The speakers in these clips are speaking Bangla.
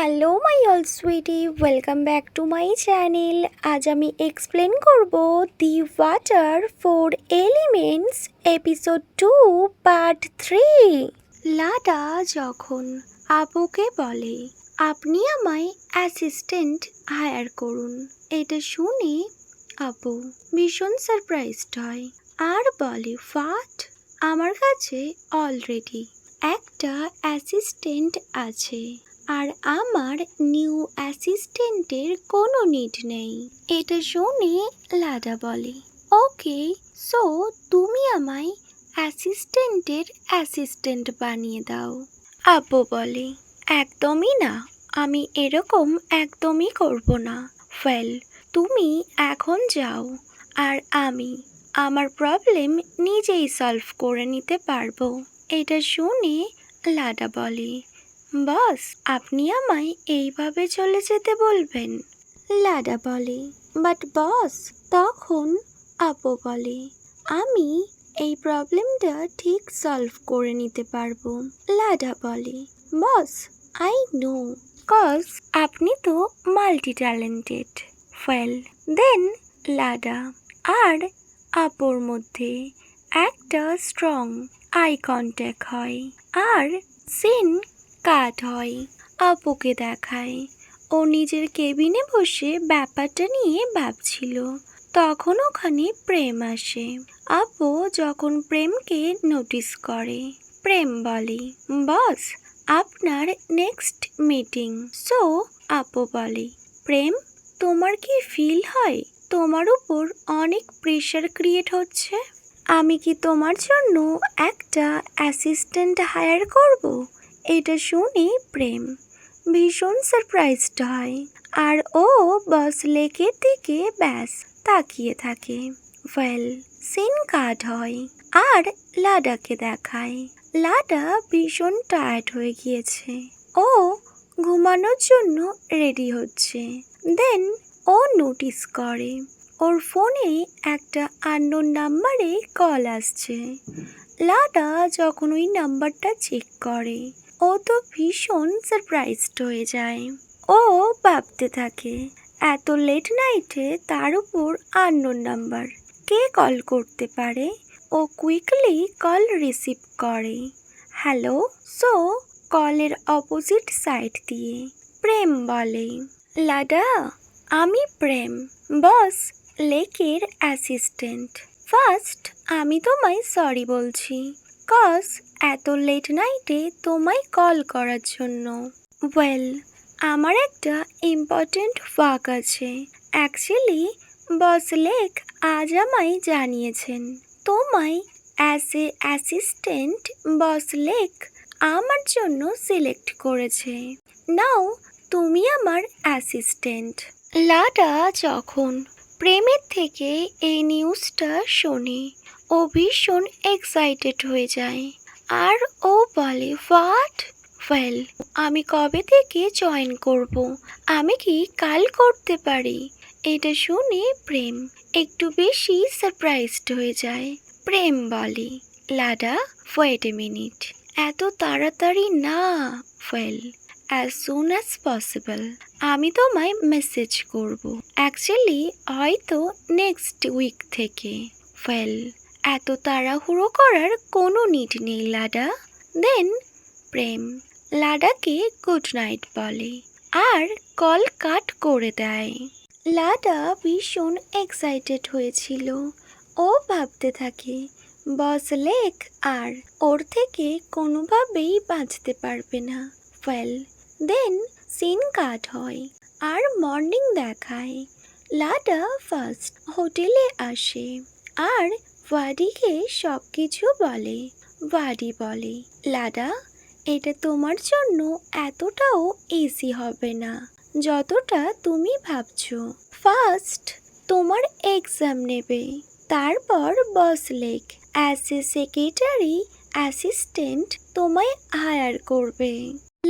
Hello my all sweetie, welcome back to my channel. আজ আমি এক্সপ্লেন করব the water four elements episode 2 part 3। লাডা যখন আপুকে বলে আপনি আমায় অ্যাসিস্ট্যান্ট হায়ার করুন, এটা শুনে আপু ভীষণ সারপ্রাইজড হয় আর বলে হোয়াট, আমার কাছে অলরেডি একটা অ্যাসিস্ট্যান্ট আছে আর আমার নিউ অ্যাসিস্ট্যান্টের কোনো নিড নেই। এটা শুনে লাডা বলে ওকে, সো তুমি আমায় অ্যাসিস্ট্যান্টের অ্যাসিস্ট্যান্ট বানিয়ে দাও। আব্বু বলে একদমই না, আমি এরকম একদমই করব না। ওয়েল, তুমি এখন যাও আর আমি আমার প্রবলেম নিজেই সলভ করে নিতে পারবো। এটা শুনে লাডা বলে বস, আপনি আমায় এইভাবে চলে যেতে বলবেন? লাডা বলে বাট বস। তখন আপু বলে আমি এই প্রবলেমটা ঠিক সলভ করে নিতে পারবো। লাডা বলে বস, আই নো, কজ আপনি তো multi talented. Well then Lada আর আপুর মধ্যে একটা স্ট্রং আই কন্ট্যাক্ট হয় আর সিন কাট হয়। আপুকে দেখায় ও নিজের কেবিনে বসে ব্যাপারটা নিয়ে ভাবছিল। তখন ওখানে প্রেম আসে। আপু যখন প্রেমকে নোটিস করে, প্রেম বলে বস, আপনার নেক্সট মিটিং। সো আপু বলে প্রেম, তোমার কি ফিল হয় তোমার উপর অনেক প্রেশার ক্রিয়েট হচ্ছে? আমি কি তোমার জন্য একটা অ্যাসিস্ট্যান্ট হায়ার করব? এটা শুনে প্রেম ভীষণ সারপ্রাইজড হয় আর ও বস লেকের দিকে ব্যাস তাকিয়ে থাকে। ওয়েল, সিন কাট হয় আর লাডাকে দেখায়। লাডা ভীষণ টায়ার্ড হয়ে গিয়েছে, ও ঘুমানোর জন্য রেডি হচ্ছে। দেন ও নোটিস করে ওর ফোনে একটা আননোন নাম্বারে কল আসছে। লাডা যখন ওই নাম্বারটা চেক করে, ও তো ভীষণ সারপ্রাইজড হয়ে যায়। ও ভাবতে থাকে এত লেট নাইটে তার উপর আননোন নাম্বার, কে কল করতে পারে? ও কুইকলি কল রিসিভ করে। হ্যালো। সো কলের অপোজিট সাইড দিয়ে প্রেম বলে লাডা, আমি প্রেম, বস লেকের অ্যাসিস্ট্যান্ট। ফার্স্ট আমি তোমায় সরি বলছি, কজ এত লেট নাইটে তোমায় কল করার জন্য। ওয়েল, আমার একটা ইম্পর্ট্যান্ট ওয়ার্ক আছে। অ্যাকচুয়ালি বস লেক আজ আমায় জানিয়েছেন তোমায় as a assistant boss lake আমার জন্য সিলেক্ট করেছে। নাও তুমি আমার অ্যাসিস্ট্যান্ট। লাডা যখন প্রেমের থেকে এই নিউজটা শোনে, ও ভীষণ এক্সাইটেড হয়ে যায় আর ও বলে হোয়াট? ওয়েল, আমি কবে থেকে জয়েন করব? আমি কি কাল করতে পারি? এটা শুনে প্রেম একটু বেশি সারপ্রাইজড হয়ে যায়। প্রেম বলে লাডা, ওয়েট এ মিনিট, এত তাড়াতাড়ি না। Well, as soon as possible আমি তোমায় মেসেজ করব। অ্যাকচুয়ালি হয়তো নেক্সট উইক থেকে। ওয়েল, এত তাড়াহুড়ো করার কোনো নিড নেই লাডা। দেন প্রেম লাডাকে গুড নাইট বলে আর কল কাট করে দেয়। লাডা ভীষণ এক্সাইটেড হয়েছিল। ও ভাবতে থাকে বস লেক আর ওর থেকে কোনোভাবেই বাঁচতে পারবে না। ওয়েল, দেন সিন কাট হয় আর মর্নিং দেখায়। লাডা ফার্স্ট হোটেলে আসে আর ওয়াডিকে সব কিছু বলে। ওয়াডি বলে লাডা, এটা তোমার জন্য এতটাও ইজি হবে না যতটা তুমি ভাবছো। ফার্স্ট তোমার এক্সাম নেবে, তারপর boss Lek as a secretary assistant তোমায় হায়ার করবে।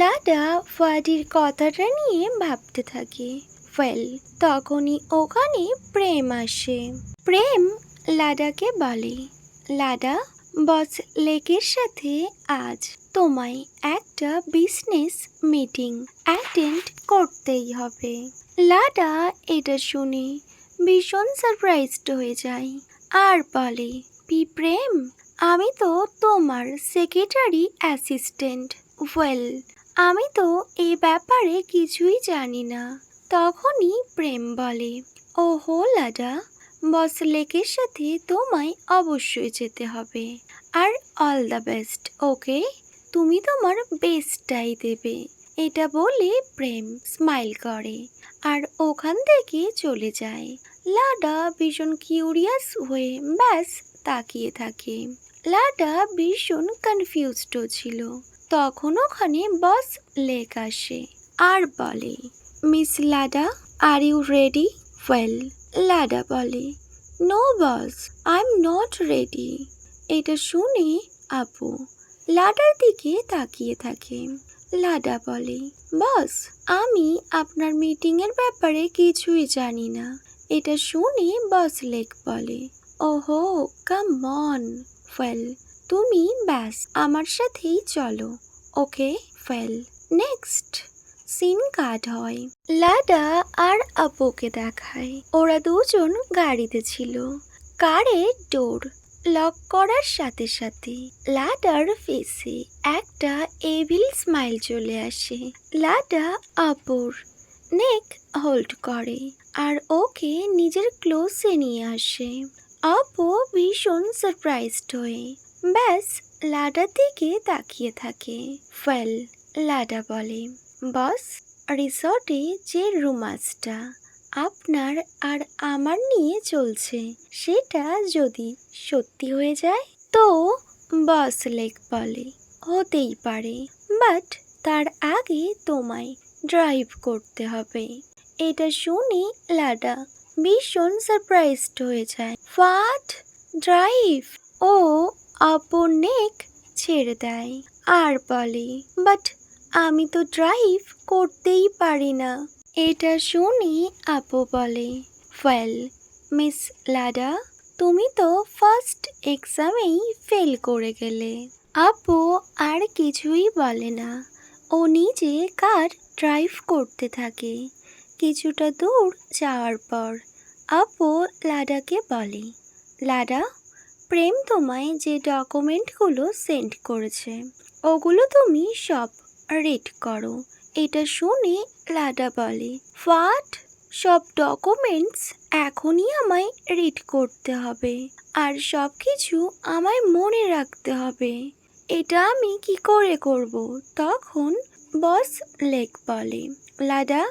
লাডা ওয়াডির কথাটা নিয়ে ভাবতে থাকে। ওয়েল, তখনই ওখানে প্রেম আসে। প্রেম লাডাকে বলে লাডা, বস লেকের সাথে আজ তোমায় একটা বিজনেস মিটিং অ্যাটেন্ড করতেই হবে। লাডা এটা শুনে ভীষণ সারপ্রাইজড হয়ে যায় আর বলে, প্রেম, আমি তো তোমার সেক্রেটারি অ্যাসিস্ট্যান্ট। ওয়েল, আমি তো এ ব্যাপারে কিছুই জানি না। তখনই প্রেম বলে, ওহো লাডা, বস লেকের সাথে তোমায় অবশ্যই যেতে হবে। আর অল দ্য বেস্ট, ওকে? তুমি তোমার বেস্টটাই দেবে। এটা বলে প্রেম স্মাইল করে আর ওখান থেকে চলে যায়। লাডা ভীষণ কিউরিয়াস হয়ে ব্যাস তাকিয়ে থাকে। লাডা ভীষণ কনফিউজড ছিল। তখন ওখানে বস লেক আসে আর বলে, miss Lada, are you ready? Well, Lada বলে, no boss, I am not ready. এটা শুনে আপু লাডার দিকে তাকিয়ে থাকে। লাডা বলে, বস, আমি আপনার মিটিংয়ের ব্যাপারে কিছুই জানি না। এটা শুনে বস লেক বলে, ওহো কাম অন। ওয়েল, তুমি ব্যাস আমার সাথেই চলো, ওকে? ওয়েল, নেক্সট সিন কাট হয়। লাডা আর আপুকে দেখায় ওরা দুজন গাড়িতে ছিল। কারের ডোর লক করার সাথে সাথে লাডার ফেসে একটা এভিল স্মাইল চলে আসে। লাডা আপুর নেক হোল্ড করে আর ওকে নিজের ক্লোজে নিয়ে আসে। আপু ভীষণ সারপ্রাইজড হয়ে ব্যাস লাডার দিকে তাকিয়ে থাকে। ওয়েল, লাডা বলে, বস, রিসর্টে যে রুমাসটা আপনার আর আমার নিয়ে চলছে সেটা যদি সত্যি হয়ে যায় তো? বস লেক বলে, হতেই পারে, বাট তার আগে তোমায় ড্রাইভ করতে হবে। এটা শুনে লাডা ভীষণ সারপ্রাইজড হয়ে যায়। হোয়াট? ড্রাইভ? ও আপুর নেক ছেড়ে দেয় আর বলে, বাট আমি তো ড্রাইভ করতেই পারি না। এটা শুনে আপু বলে, ওয়েল মিস লাডা, তুমি তো ফার্স্ট এক্সামেই ফেল করে গেলে। আপু আর কিছুই বলে না। ও নিজে কার ড্রাইভ করতে থাকে। কিছুটা দূর যাওয়ার পর আপু লাডাকে বলে, লাডা, প্রেম তোমায় যে ডকুমেন্টগুলো সেন্ড করেছে ওগুলো তুমি সব রিড করো। এটা শুনে লাডা বলে, হোয়াট? সব ডকুমেন্টস এখনই আমায় রিড করতে হবে আর সব কিছু আমায় মনে রাখতে হবে। এটা আমি কি করে করব? তখন বস লেক বলে, লাডা,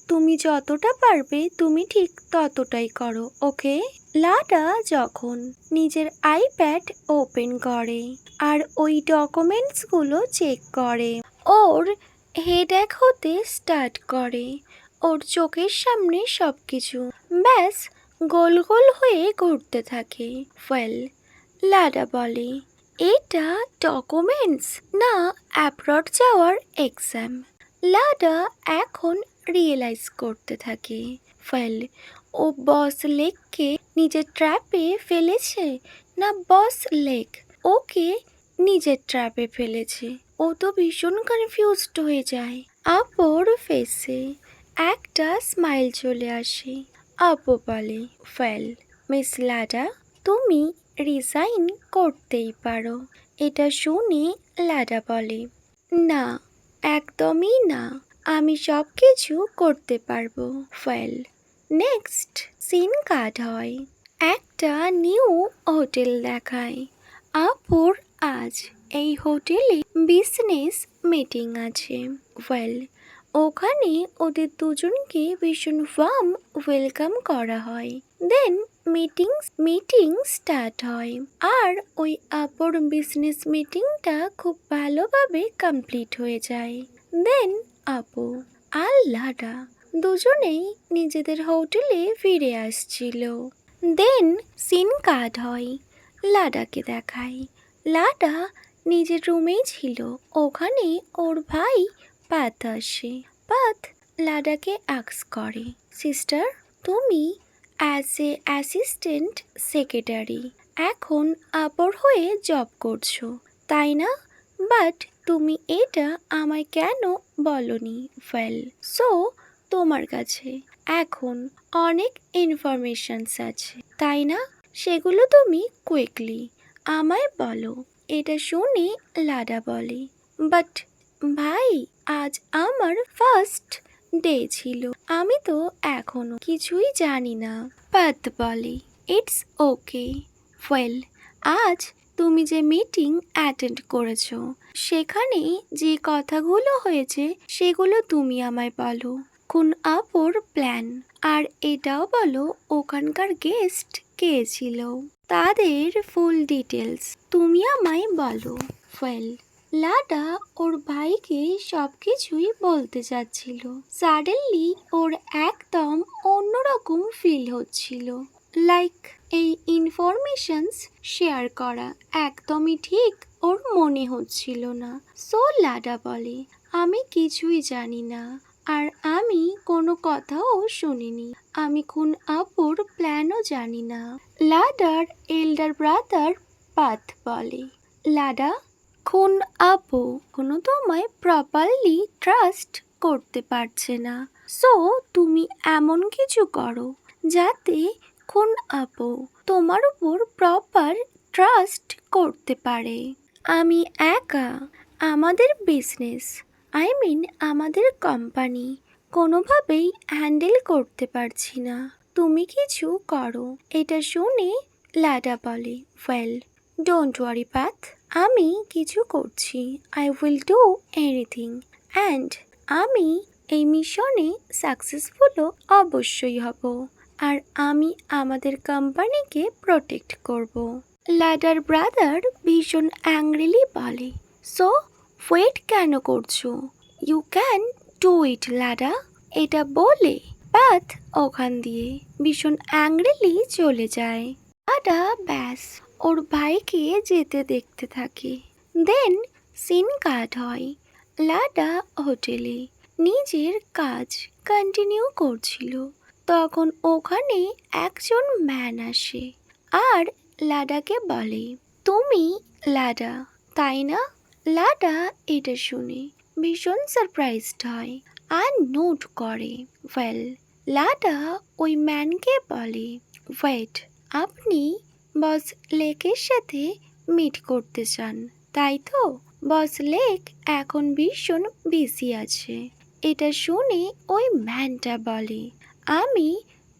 তুমি যতটা পারবে তুমি ঠিক ততটাই করো, ওকে? লাডা যখন নিজের আইপ্যাড ওপেন করে আর ওই ডকুমেন্টসগুলো চেক করে, ওর হেডেক হতে স্টার্ট করে। ওর চোখের সামনে সবকিছু ব্যাস গোল গোল হয়ে ঘুরতে থাকে। ওয়েল, লাডা বলে, এটা ডকুমেন্টস না অ্যাব্রড যাওয়ার এক্সাম? লাডা এখন রিয়েলাইজ করতে থাকে। ওয়েল, ও বস লেককে নিজের ট্র্যাপে ফেলেছে না বস লেক ওকে নিজের ট্র্যাপে ফেলেছে। ও তো ভীষণ কনফিউজড হয়ে যায়। আপুর ফেসে একটা স্মাইল চলে আসে। আপু বলে, ওয়েল মিস লাডা, তুমি রিজাইন করতেই পারো। এটা শুনে লাডা বলে, না, একদমই না, আমি সব কিছু করতে পারবো। ওয়েল, নেক্সট সিন কাট হয়। একটা নিউ হোটেল দেখায়। আপুর আজ এই হোটেলে বিজনেস মিটিং আছে। ওয়েল, ওখানে ওদের দুজনকে ভীষণ ওয়ার্ম ওয়েলকাম করা হয়। দেন মিটিং স্টার্ট হয় আর ওই আপুর বিজনেস মিটিংটা খুব ভালোভাবে কমপ্লিট হয়ে যায়। দেন আপু আর লাডা দুজনেই নিজেদের হোটেলে ফিরে আসছিল। দেন সিন কাট হয়। লাডাকে দেখায়। লাডা নিজের রুমেই ছিল। ওখানে ওর ভাই পাত আসে। পাত লাডাকে আস্ক করে, সিস্টার, তুমি অ্যাজ এ অ্যাসিস্ট্যান্ট সেক্রেটারি এখন আপুর হয়ে জব করছো, তাই না? বাট তুমি এটা আমায় কেন বলনি? ওয়েল, সো তোমার কাছে এখন অনেক ইনফরমেশনস আছে, তাই না? সেগুলো তুমি কুইকলি আমায় বলো। এটা শুনে লাডা বলে, বাট ভাই, আজ আমার ফার্স্ট ডে ছিল, আমি তো এখনো কিছুই জানি না। পাত বলে, ইটস ওকে। ওয়েল, আজ তুমি যে মিটিং অ্যাটেন্ড করেছো সেখানে যে কথাগুলো হয়েছে সেগুলো তুমি আমায় বলো। কোন আপুর প্ল্যান, আর এটাও বলো ওখানকার গেস্ট কে ছিল, তাদের ফুল ডিটেলস তুমি আমায় বলো। ওয়েল, লাডা ওর ভাইকে সবকিছুই বলতে চাচ্ছিল। সাডেনলি ওর একদম অন্যরকম ফিল হচ্ছিল, লাইক এই ইনফরমেশনস শেয়ার করা একদমই ঠিক ওর মনে হচ্ছিল না। সো লাডা বলে, আমি কিছুই জানি না, আর আমি কোনো কথাও শুনিনি। আমি খুন আপুর প্ল্যানও জানি না। লাডার এল্ডার ব্রাদার পাথ বলে, লাডা, খুন আপু কোনো তোমায় প্রপারলি ট্রাস্ট করতে পারছে না। সো তুমি এমন কিছু করো যাতে খুন আপু তোমার উপর প্রপার ট্রাস্ট করতে পারে। আমি একা আমাদের বিজনেস, আমাদের কোম্পানি কোনোভাবেই হ্যান্ডেল করতে পারছি না। তুমি কিছু করো। এটা শুনে লাডা বলে, ওয়েল, ডোন্ট ওয়ারি পাথ, আমি কিছু করছি। I will do anything, and আমি এই মিশনে সাকসেসফুলও অবশ্যই হব, আর আমি আমাদের কোম্পানিকে প্রোটেক্ট করব। লাডার ব্রাদার ভীষণ অ্যাংরিলি বলে, সো ওয়েট কেন করছো? You can do it Lada. এটা বলে পাথ ওখান দিয়ে ভীষণ অ্যাংরিলি চলে যায়। লাডা ব্যাস ওর ভাইকে যেতে দেখতে থাকে। দেন সিন কাট হয়। লাডা হোটেলে নিজের কাজ কন্টিনিউ করছিল, তখন ওখানে একজন ম্যান আসে আর লাডাকে বলে, তুমি লাডা, তাই না? লাডা এটা শুনে ভীষণ সারপ্রাইজড হয় আর নোট করে। ওয়েল, লাডা ওই ম্যানকে বলে, ওয়েট, আপনি বস লেকের সাথে মিট করতে চান, তাই তো? বস লেক এখন ভীষণ বিজি আছে। এটা শুনে ওই ম্যানটা বলে, আমি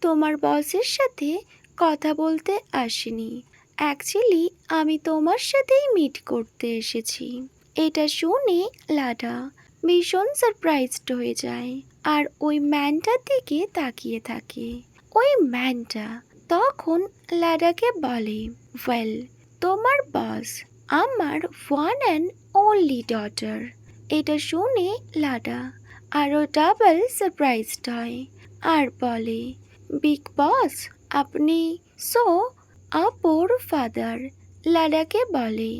তোমার বসের সাথে কথা বলতে আসিনি, অ্যাকচুয়ালি আমি তোমার সাথেই মিট করতে এসেছি। এটা শুনে লাডা ভীষণ সারপ্রাইজড হয়ে যায় আর ওই ম্যানটার দিকে তাকিয়ে থাকে। ওই ম্যানটা তখন লাডাকে বলে, ওয়েল, তোমার বস আমার ওয়ান অ্যান্ড অনলি ডটার। এটা শুনে লাডা আরও ডাবল সারপ্রাইজড হয় আর বলে, বিগ বস আপনি? সো আপুর ফাদার লাডাকে বলে,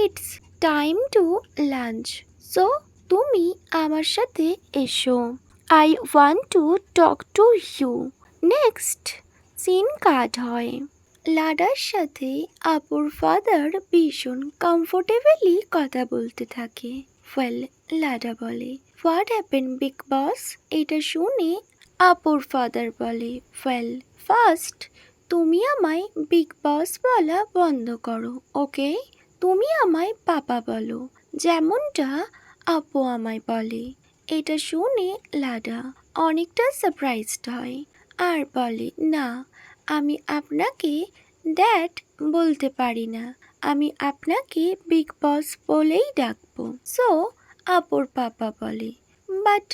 it's time to lunch, so তুমি আমার সাথে এসো। I want to talk to you. Next scene cut হয়। লাডার সাথে আপুর ফাদার ভীষণ কমফোর্টেবলি কথা বলতে থাকে। ওয়েল, লাডা বলে, হোয়াট হ্যাপেন বিগ বস? এটা শুনে আপুর ফাদার বলে, ওয়েল, ফার্স্ট তুমি আমায় বিগ বস বলা বন্ধ করো, ওকে? তুমি আমায় পাপা বলো, যেমনটা আপু আমায় বলে। এটা শুনে লাডা অনেকটা সারপ্রাইজড হয় আর বলে, না, আমি আপনাকে ড্যাড বলতে পারি না, আমি আপনাকে বিগ বস বলেই ডাকবো। সো আপুর পাপা বলে, বাট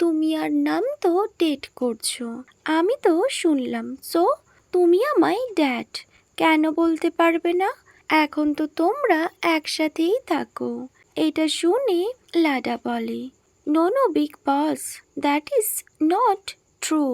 তুমি আর নাম তো ডেট করছো, আমি তো শুনলাম। সো তুমি আমায় ড্যাড কেন বলতে পারবে না? এখন তো তোমরা একসাথেই থাকো। এটা শুনে লাডা বলে, no no big boss, that is not true.